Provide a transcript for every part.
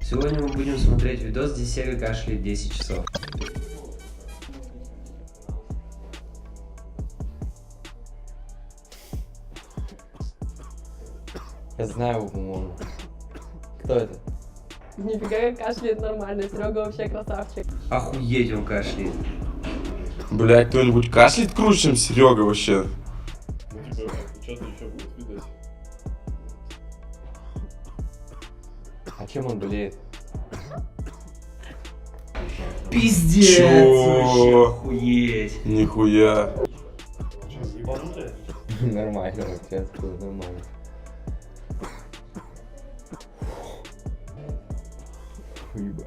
Сегодня мы будем смотреть видос, где Сега кашляет 10 часов. Я знаю его, по-моему. Кто это? Нифига как кашляет нормально, Серега вообще красавчик. Охуеть, он кашляет. Блять, кто-нибудь кашляет круче, чем Серега вообще? Ну типа, что-то еще будет видать. А чем он болеет? Пиздец! Вообще охуеть! Нихуя. Нормально, вообще, откуда нормально. Хуеба.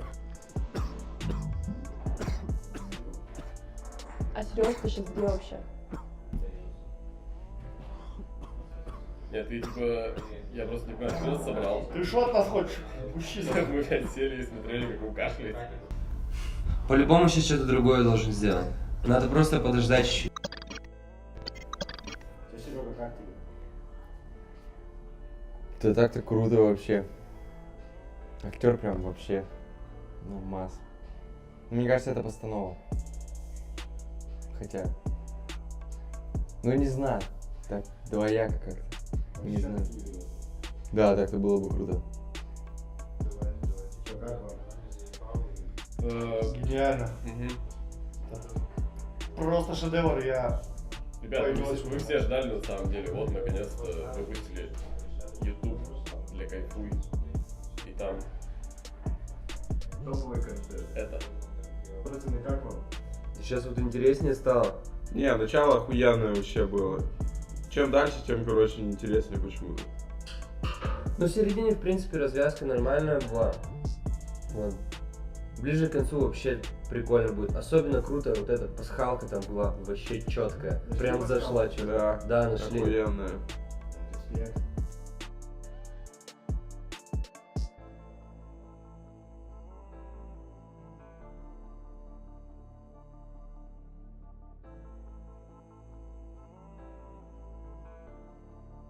А Серега, ты сейчас где вообще? Нет, ты типа, я просто не понимаю, ты нас собрал. Ты что от нас хочешь? Мужчина. Мы опять сели и смотрели, как он кашляет. По-любому сейчас что-то другое должен сделать. Надо просто подождать чуть-чуть. Серега, как тебе? Это так-то круто вообще. Актер прям вообще нормас. Мне кажется, это постанова. Хотя. Ну не знаю. Так, двояко как-то. Не знаю. Да, так-то было бы круто. Гениально. Просто шедевр, я... Ребята, мы все ждали на самом деле. Вот, наконец-то, выпустили YouTube для кайфуй. И там... Топовый концерт. Это. Пацаны, как вам? Сейчас вот интереснее стало. Не, начало охуенное вообще было. Чем дальше, тем, короче, интереснее почему-то. Но в середине, в принципе, развязка нормальная была. Вот. Ближе к концу вообще прикольно будет. Особенно круто вот эта пасхалка там была вообще четкая. Прям зашла что-то. Да, Да, нашли. охуенная. Я